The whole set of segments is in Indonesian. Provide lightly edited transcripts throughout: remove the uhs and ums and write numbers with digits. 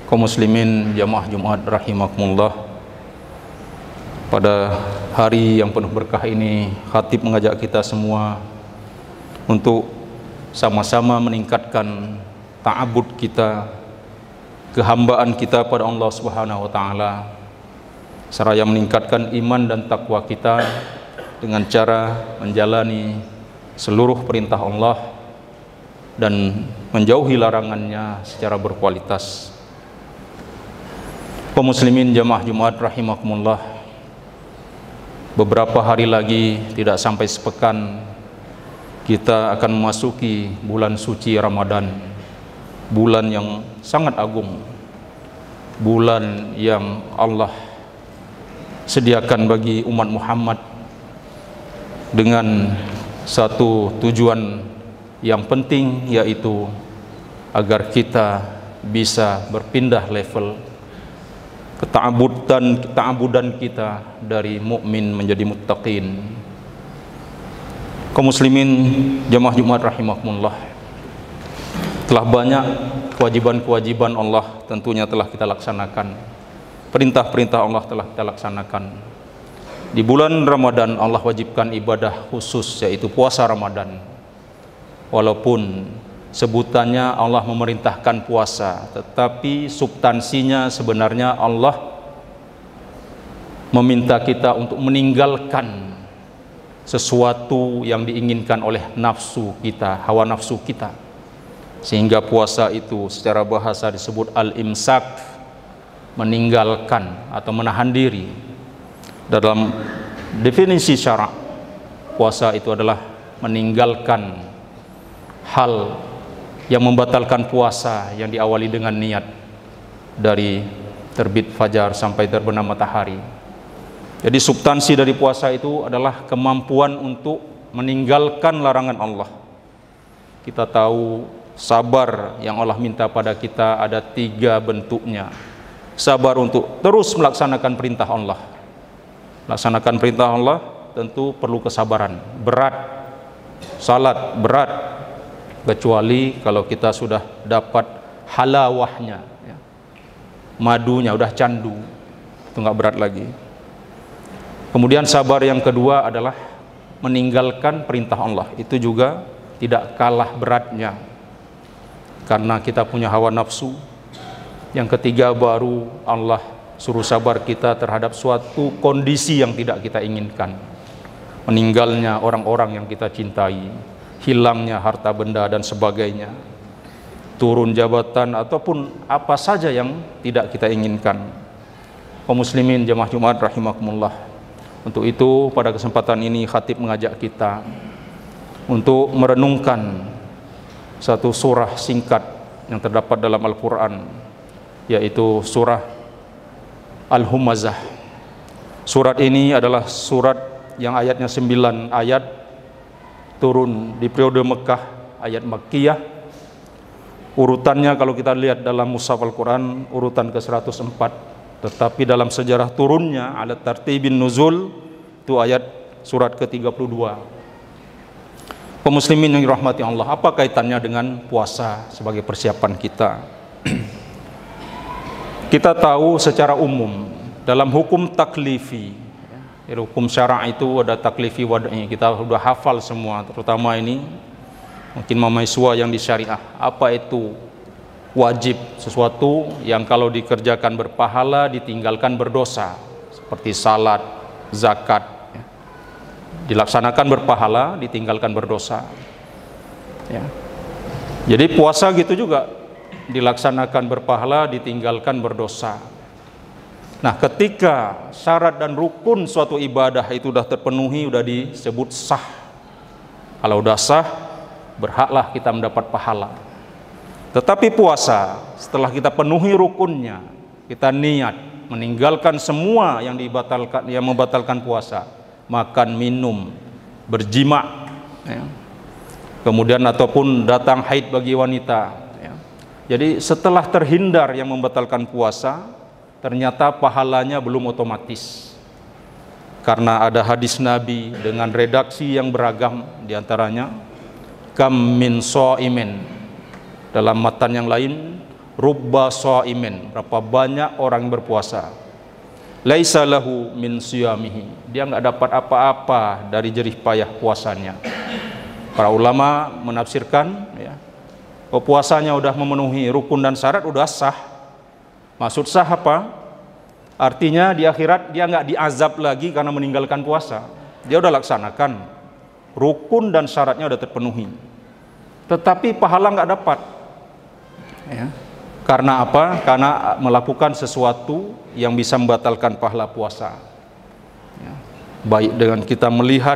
Kaum muslimin jamaah Jumat rahimakumullah. Pada hari yang penuh berkah ini, khatib mengajak kita semua untuk sama-sama meningkatkan ta'abud kita, kehambaan kita pada Allah Subhanahu wa taala, seraya meningkatkan iman dan takwa kita dengan cara menjalani seluruh perintah Allah dan menjauhi larangannya secara berkualitas. Kaum muslimin jamaah Jumat rahimakumullah, beberapa hari lagi, tidak sampai sepekan, kita akan memasuki bulan suci Ramadan, bulan yang sangat agung, bulan yang Allah sediakan bagi umat Muhammad dengan satu tujuan yang penting, yaitu agar kita bisa berpindah level keta'abudan kita dari mukmin menjadi muttaqin. Kaum muslimin jamaah Jumat rahimakumullah, telah banyak kewajiban-kewajiban Allah tentunya telah kita laksanakan, perintah-perintah Allah telah kita laksanakan. Di bulan Ramadan Allah wajibkan ibadah khusus, yaitu puasa Ramadan. Walaupun sebutannya Allah memerintahkan puasa, tetapi substansinya sebenarnya Allah meminta kita untuk meninggalkan sesuatu yang diinginkan oleh nafsu kita, hawa nafsu kita. Sehingga puasa itu secara bahasa disebut al-imsak, meninggalkan atau menahan diri. Dalam definisi syarak, puasa itu adalah meninggalkan hal yang membatalkan puasa yang diawali dengan niat dari terbit fajar sampai terbenam matahari. Jadi substansi dari puasa itu adalah kemampuan untuk meninggalkan larangan Allah. Kita tahu sabar yang Allah minta pada kita ada 3 bentuknya. Sabar untuk terus melaksanakan perintah Allah. Laksanakan perintah Allah tentu perlu kesabaran, berat. Salat berat, kecuali kalau kita sudah dapat halawahnya, ya, madunya, udah candu, itu nggak berat lagi. Kemudian sabar yang kedua adalah meninggalkan perintah Allah, itu juga tidak kalah beratnya, karena kita punya hawa nafsu. Yang ketiga baru Allah suruh sabar kita terhadap suatu kondisi yang tidak kita inginkan, meninggalnya orang-orang yang kita cintai, hilangnya harta benda dan sebagainya, turun jabatan ataupun apa saja yang tidak kita inginkan. Kaum muslimin jamaah Jumat rahimakumullah, untuk itu pada kesempatan ini khatib mengajak kita untuk merenungkan satu surah singkat yang terdapat dalam Al-Quran, yaitu surah Al-Humazah. Surat ini adalah surat yang ayatnya 9 ayat, turun di periode Mekah, ayat Makkiyah. Urutannya kalau kita lihat dalam Mushaf Al-Quran urutan ke-104, tetapi dalam sejarah turunnya ala tartibin nuzul itu ayat surat ke-32. Kaum muslimin yang dirahmati Allah, apa kaitannya dengan puasa sebagai persiapan kita? Kita tahu secara umum dalam hukum taklifi, hukum syara' itu ada taklifi wad'i, kita sudah hafal semua, terutama ini mungkin mahasiswa yang di syariah. Apa itu wajib? Sesuatu yang kalau dikerjakan berpahala, ditinggalkan berdosa, seperti salat, zakat, ya. Dilaksanakan berpahala, ditinggalkan berdosa, ya. Jadi puasa gitu juga, dilaksanakan berpahala, ditinggalkan berdosa. Nah, ketika syarat dan rukun suatu ibadah itu sudah terpenuhi, sudah disebut sah. Kalau sudah sah, berhaklah kita mendapat pahala. Tetapi puasa, setelah kita penuhi rukunnya, kita niat meninggalkan semua yang dibatalkan, yang membatalkan puasa, makan, minum, berjima, ya. Kemudian ataupun datang haid bagi wanita. Jadi setelah terhindar yang membatalkan puasa, ternyata pahalanya belum otomatis. Karena ada hadis Nabi dengan redaksi yang beragam, diantaranya kam min shaimin, dalam matan yang lain Rubba shaimin, berapa banyak orang yang berpuasa, laisa lahu min siyamihi, dia nggak dapat apa-apa dari jerih payah puasanya. Para ulama menafsirkan, ya, puasanya udah memenuhi rukun dan syarat, udah sah. Maksud sah apa? Artinya di akhirat dia nggak diazab lagi karena meninggalkan puasa. Dia udah laksanakan, rukun dan syaratnya udah terpenuhi, tetapi pahala nggak dapat, ya. Karena apa? Karena melakukan sesuatu yang bisa membatalkan pahala puasa, ya. Baik dengan kita melihat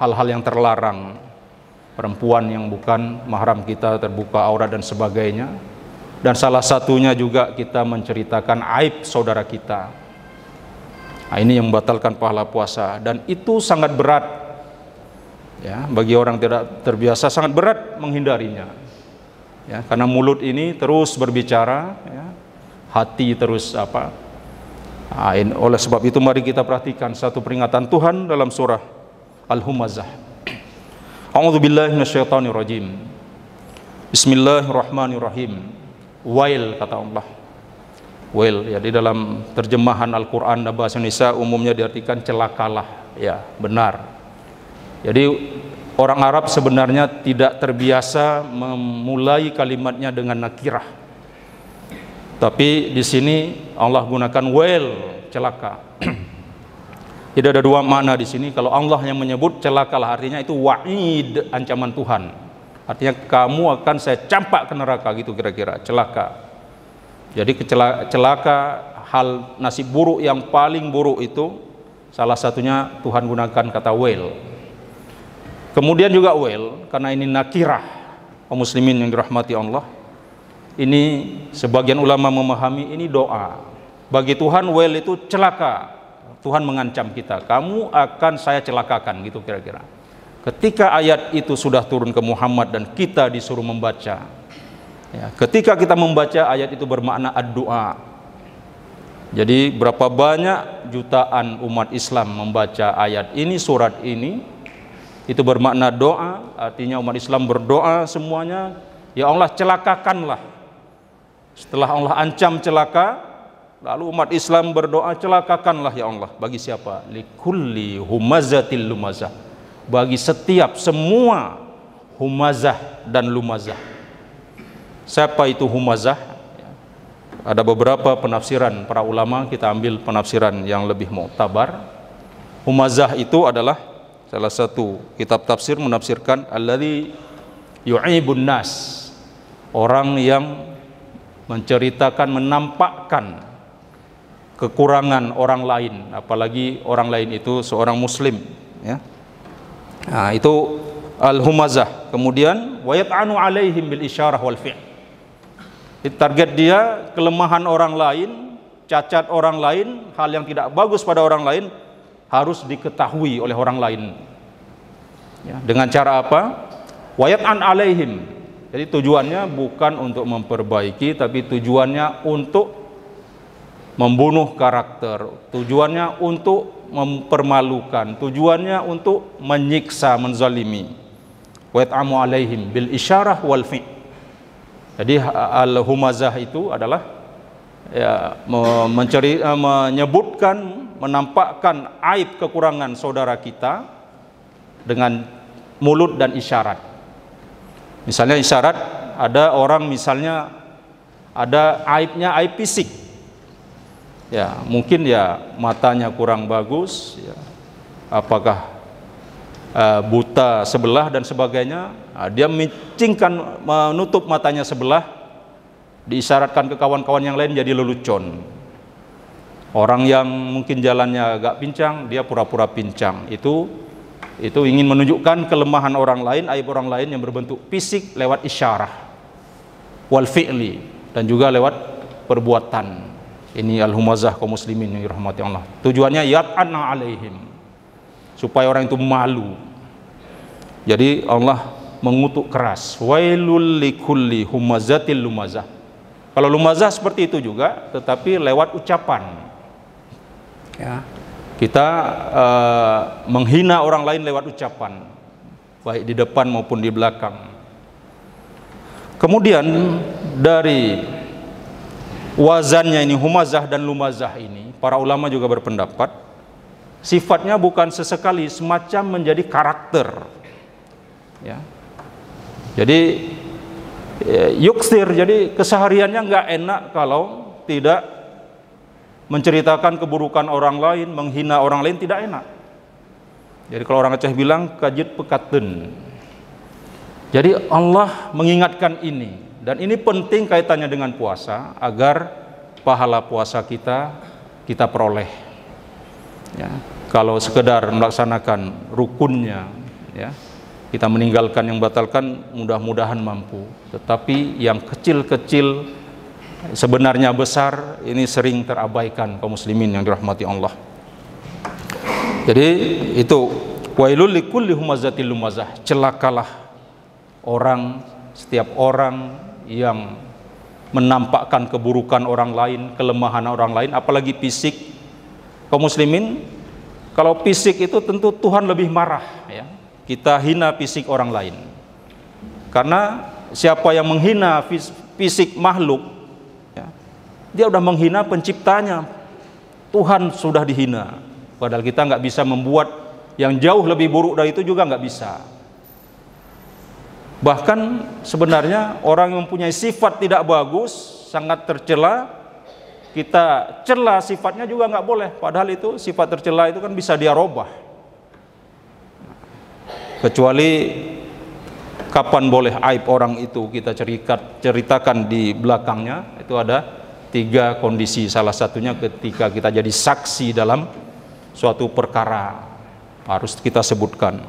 hal-hal yang terlarang, perempuan yang bukan mahram kita terbuka aurat dan sebagainya, dan salah satunya juga kita menceritakan aib saudara kita. Nah, ini yang membatalkan pahala puasa, dan itu sangat berat, ya, bagi orang tidak terbiasa, sangat berat menghindarinya. Ya, karena mulut ini terus berbicara, ya, hati terus apa. Nah, oleh sebab itu mari kita perhatikan satu peringatan Tuhan dalam surah Al-Humazah. A'udzubillahi minasyaitonirrajim. Bismillahirrahmanirrahim. Wail, kata Allah. Wail, ya, di dalam terjemahan Al-Qur'an bahasa Indonesia umumnya diartikan celakalah, ya, benar. Jadi orang Arab sebenarnya tidak terbiasa memulai kalimatnya dengan nakirah. Tapi di sini Allah gunakan wail, celaka. Tidak ada dua makna di sini. Kalau Allah yang menyebut celakalah, artinya itu wa'id, ancaman Tuhan. Artinya kamu akan saya campak ke neraka, gitu kira-kira, celaka. Jadi celaka, hal nasib buruk yang paling buruk itu salah satunya Tuhan gunakan kata wail. Kemudian juga wail, karena ini nakirah, kaum muslimin yang dirahmati Allah. Ini sebagian ulama memahami ini doa. Bagi Tuhan wail itu celaka. Tuhan mengancam kita, kamu akan saya celakakan, gitu kira-kira. Ketika ayat itu sudah turun ke Muhammad dan kita disuruh membaca, ya, ketika kita membaca ayat itu bermakna ad-doa. Jadi berapa banyak jutaan umat Islam membaca ayat ini, surat ini, itu bermakna doa. Artinya umat Islam berdoa semuanya, ya Allah celakakanlah. Setelah Allah ancam celaka, lalu umat Islam berdoa, celakakanlah ya Allah. Bagi siapa? Likulli humazatil lumazah, bagi setiap, semua humazah dan lumazah. Siapa itu humazah? Ada beberapa penafsiran para ulama, kita ambil penafsiran yang lebih mu'tabar. Humazah itu adalah salah satu kitab tafsir menafsirkan alladzi yu'ibun nas, orang yang menceritakan, menampakkan kekurangan orang lain, apalagi orang lain itu seorang muslim, ya. Nah, itu al-humazah. Kemudian wa yat'anu alaihim bil isyarah wal fi'l. Target dia kelemahan orang lain, cacat orang lain, hal yang tidak bagus pada orang lain harus diketahui oleh orang lain, ya, dengan cara apa? Wayat'an alaihim. Jadi tujuannya bukan untuk memperbaiki, tapi tujuannya untuk membunuh karakter, tujuannya untuk mempermalukan, tujuannya untuk menyiksa, menzalimi. Wayat'amu alaihim bil isyarah wal fi'. Jadi al-humazah itu adalah, ya, menyebutkan, menampakkan aib kekurangan saudara kita dengan mulut dan isyarat. Misalnya isyarat, ada orang misalnya ada aibnya, aib fisik, ya, mungkin ya matanya kurang bagus, ya, apakah buta sebelah dan sebagainya. Nah, dia micingkan, menutup matanya sebelah, diisyaratkan ke kawan-kawan yang lain jadi lelucon. Orang yang mungkin jalannya agak pincang, dia pura-pura pincang. Itu ingin menunjukkan kelemahan orang lain, aib orang lain yang berbentuk fisik lewat isyarah wal fi'li, dan juga lewat perbuatan. Ini al-humazah kaum muslimin yang dirahmati Allah. Tujuannya yat'anna alaihim, supaya orang itu malu. Jadi Allah mengutuk keras, wailul likulli humazatil lumazah. Kalau lumazah seperti itu juga, tetapi lewat ucapan, ya, kita menghina orang lain lewat ucapan, baik di depan maupun di belakang. Kemudian dari wazannya ini, humazah dan lumazah ini, para ulama juga berpendapat sifatnya bukan sesekali, semacam menjadi karakter, ya. Jadi yuksir, jadi kesehariannya nggak enak kalau tidak menceritakan keburukan orang lain, menghina orang lain, tidak enak. Jadi kalau orang Aceh bilang kajit pekaten. Jadi Allah mengingatkan ini, dan ini penting kaitannya dengan puasa agar pahala puasa kita peroleh. Ya, kalau sekedar melaksanakan rukunnya, ya, kita meninggalkan yang batalkan, mudah-mudahan mampu. Tetapi yang kecil-kecil sebenarnya besar, ini sering terabaikan kaum muslimin yang dirahmati Allah. Jadi itu wailul likulli humazatil lumazah, celakalah setiap orang yang menampakkan keburukan orang lain, kelemahan orang lain, apalagi fisik. Kaum muslimin, kalau fisik itu tentu Tuhan lebih marah, ya. Kita hina fisik orang lain, karena siapa yang menghina fisik makhluk, ya, dia udah menghina penciptanya. Tuhan sudah dihina, padahal kita nggak bisa membuat yang jauh lebih buruk dari itu, juga nggak bisa. Bahkan sebenarnya orang yang mempunyai sifat tidak bagus, sangat tercela, kita cela sifatnya juga nggak boleh, padahal itu sifat tercela itu kan bisa dia robah. Kecuali kapan boleh aib orang itu kita ceritakan di belakangnya. Itu ada 3 kondisi, salah satunya ketika kita jadi saksi dalam suatu perkara, harus kita sebutkan.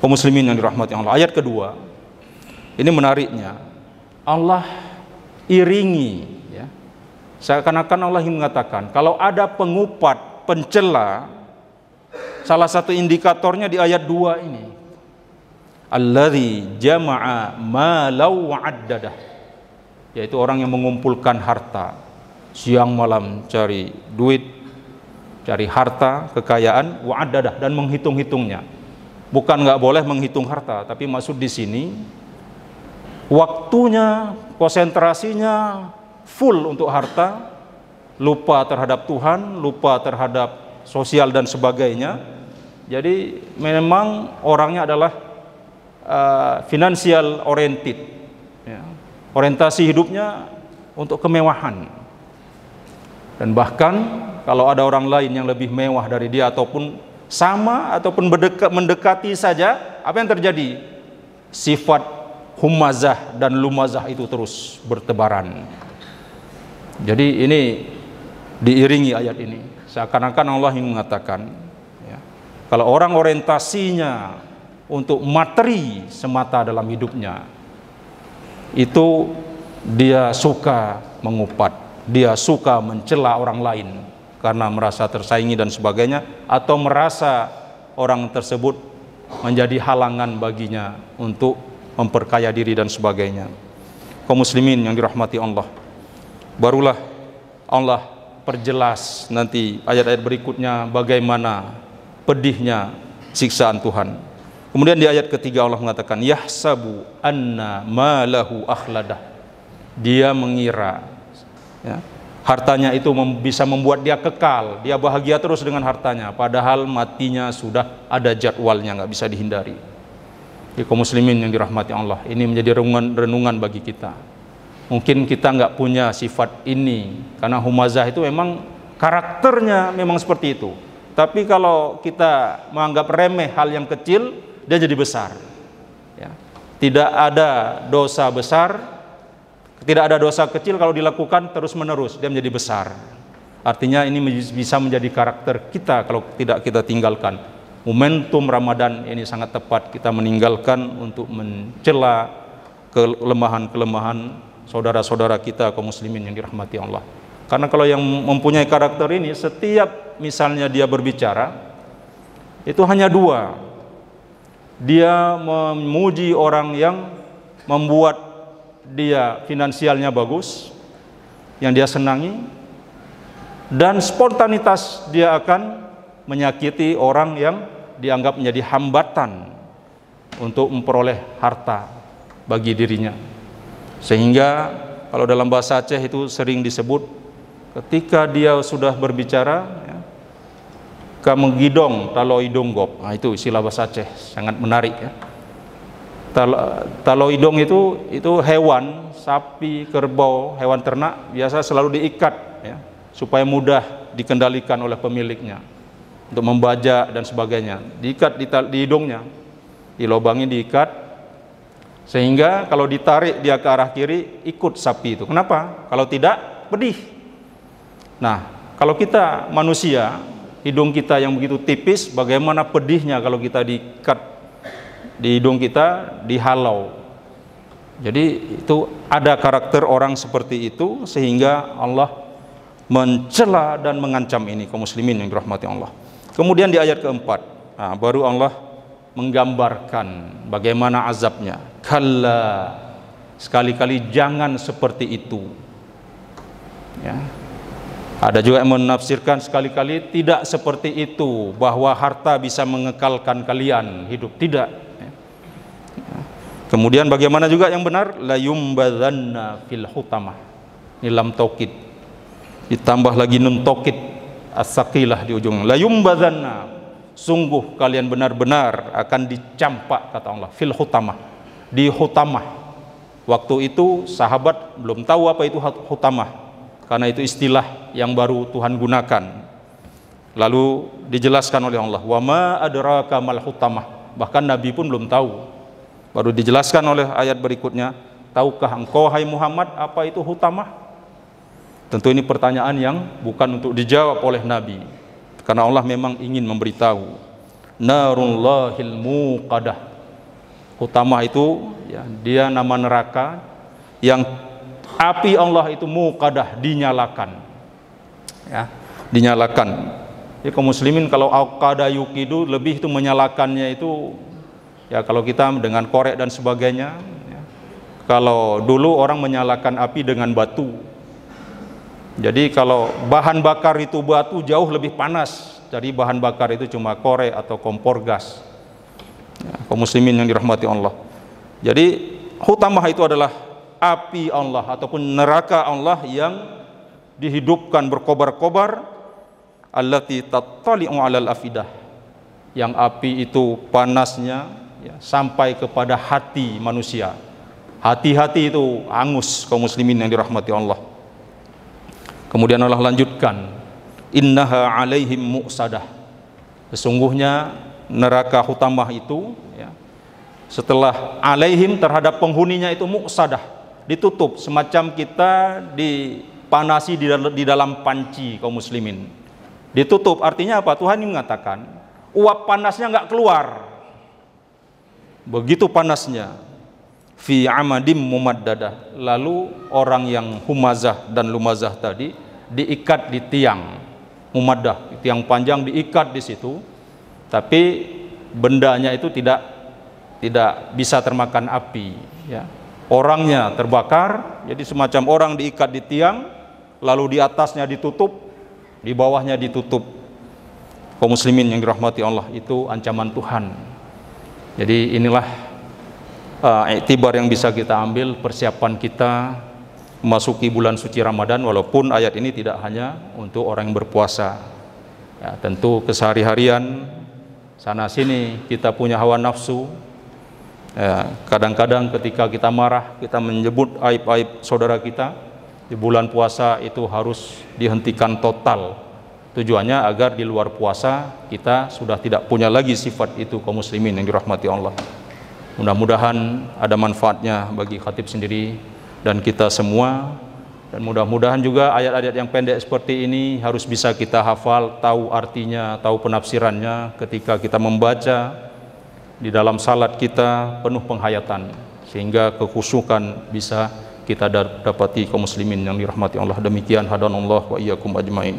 Kaum muslimin yang dirahmati Allah, ayat kedua ini menariknya, Allah iringi, ya. Seakan-akan Allah yang mengatakan kalau ada pengupat, pencela, salah satu indikatornya di ayat 2 ini, alladzi jama'a malau wa'addadah, yaitu orang yang mengumpulkan harta, siang malam cari duit, cari harta, kekayaan, wa'addadah, dan menghitung-hitungnya. Bukan nggak boleh menghitung harta, tapi maksud di sini waktunya, konsentrasinya full untuk harta, lupa terhadap Tuhan, lupa terhadap sosial dan sebagainya. Jadi memang orangnya adalah financial oriented, ya. Orientasi hidupnya untuk kemewahan. Dan bahkan kalau ada orang lain yang lebih mewah dari dia, ataupun sama, ataupun mendekati saja, apa yang terjadi? Sifat humazah dan lumazah itu terus bertebaran. Jadi ini diiringi ayat ini, seakan-akan Allah yang mengatakan, ya, kalau orang orientasinya untuk materi semata dalam hidupnya, itu dia suka mengupat, dia suka mencela orang lain karena merasa tersaingi dan sebagainya, atau merasa orang tersebut menjadi halangan baginya untuk memperkaya diri dan sebagainya. Kaum muslimin yang dirahmati Allah, barulah Allah perjelas nanti ayat-ayat berikutnya bagaimana pedihnya siksaan Tuhan. Kemudian di ayat ketiga Allah mengatakan yahsabu anna malahu akhladah, dia mengira, ya, hartanya itu bisa membuat dia kekal, dia bahagia terus dengan hartanya, padahal matinya sudah ada jadwalnya, nggak bisa dihindari. Jadi kaum muslimin yang dirahmati Allah, ini menjadi renungan bagi kita. Mungkin kita nggak punya sifat ini, karena humazah itu memang karakternya memang seperti itu. Tapi kalau kita menganggap remeh hal yang kecil, dia jadi besar, ya. Tidak ada dosa besar, tidak ada dosa kecil kalau dilakukan terus menerus, dia menjadi besar. Artinya ini bisa menjadi karakter kita kalau tidak kita tinggalkan. Momentum Ramadan ini sangat tepat kita meninggalkan untuk mencela kelemahan-kelemahan saudara-saudara kita kaum muslimin yang dirahmati Allah. Karena kalau yang mempunyai karakter ini, setiap misalnya dia berbicara, itu hanya 2. Dia memuji orang yang membuat dia finansialnya bagus, yang dia senangi, dan spontanitas dia akan menyakiti orang yang dianggap menjadi hambatan untuk memperoleh harta bagi dirinya. Sehingga kalau dalam bahasa Aceh itu sering disebut ketika dia sudah berbicara, ya, kamegidong taloi donggop. Nah, itu istilah bahasa Aceh, sangat menarik ya. Taloi dong itu hewan, sapi, kerbau, hewan ternak biasa selalu diikat ya, supaya mudah dikendalikan oleh pemiliknya untuk membajak dan sebagainya. Diikat di hidungnya, dilobangi, diikat, sehingga kalau ditarik dia ke arah kiri ikut sapi itu. Kenapa? Kalau tidak pedih. Nah, kalau kita manusia, hidung kita yang begitu tipis, bagaimana pedihnya kalau kita diikat di hidung kita, dihalau. Jadi itu ada karakter orang seperti itu, sehingga Allah mencela dan mengancam ini kaum muslimin yang dirahmati Allah. Kemudian di ayat keempat, nah, baru Allah menggambarkan bagaimana azabnya. Kalla, sekali-kali jangan seperti itu ya. Ada juga yang menafsirkan sekali-kali tidak seperti itu, bahwa harta bisa mengekalkan kalian hidup, tidak. Kemudian bagaimana juga yang benar, la yumbadzanna fil hutamah. Ini lam taukid ditambah lagi nun taukid as-saqilah di ujung. La yumbadzanna, sungguh kalian benar-benar akan dicampak, kata Allah, fil hutamah, di hutamah. Waktu itu sahabat belum tahu apa itu hutamah, karena itu istilah yang baru Tuhan gunakan. Lalu dijelaskan oleh Allah, wa ma adraka mal hutamah. Bahkan Nabi pun belum tahu. Baru dijelaskan oleh ayat berikutnya, tahukah engkau hai Muhammad apa itu hutamah? Tentu ini pertanyaan yang bukan untuk dijawab oleh Nabi, karena Allah memang ingin memberitahu. Narullahil muqadah. Hutamah itu ya, dia nama neraka yang api Allah itu muqadah, dinyalakan. Ya, dinyalakan. Ya, kaum muslimin kalau aqada yuqidu, lebih itu menyalakannya itu ya, kalau kita dengan korek dan sebagainya ya. Kalau dulu orang menyalakan api dengan batu, jadi kalau bahan bakar itu batu jauh lebih panas, jadi bahan bakar itu cuma korek atau kompor gas ya, kaum muslimin yang dirahmati Allah. Jadi hutamah itu adalah api Allah ataupun neraka Allah yang dihidupkan berkobar-kobar, allati tattali'u 'alal afidah, yang api itu panasnya ya, sampai kepada hati manusia. Hati-hati itu angus, kaum muslimin yang dirahmati Allah. Kemudian Allah lanjutkan, innaha 'alaihim mu'sadah. Sesungguhnya neraka hutamah itu ya, setelah 'alaihim terhadap penghuninya itu mu'sadah, ditutup, semacam kita dipanasi di dalam panci, kaum muslimin. Ditutup artinya apa? Tuhan ini mengatakan uap panasnya nggak keluar. Begitu panasnya, fi amadim mumaddadah. Lalu orang yang humazah dan lumazah tadi diikat di tiang mumaddah, tiang panjang diikat di situ, tapi bendanya itu tidak bisa termakan api ya. Orangnya terbakar, jadi semacam orang diikat di tiang, lalu di atasnya ditutup, di bawahnya ditutup. Kaum muslimin yang dirahmati Allah, itu ancaman Tuhan. Jadi inilah iktibar yang bisa kita ambil, persiapan kita memasuki bulan suci Ramadan, walaupun ayat ini tidak hanya untuk orang yang berpuasa ya, tentu kesehari-harian sana sini kita punya hawa nafsu ya, kadang-kadang ketika kita marah kita menyebut aib-aib saudara kita. Di bulan puasa itu harus dihentikan total, tujuannya agar di luar puasa kita sudah tidak punya lagi sifat itu, kaum muslimin yang dirahmati Allah. Mudah-mudahan ada manfaatnya bagi khatib sendiri dan kita semua, dan mudah-mudahan juga ayat-ayat yang pendek seperti ini harus bisa kita hafal, tahu artinya, tahu penafsirannya ketika kita membaca di dalam salat kita penuh penghayatan, sehingga kekhusyukan bisa kita dapati, kaum muslimin yang dirahmati Allah. Demikian hadanallah wa iyyakum ajmain.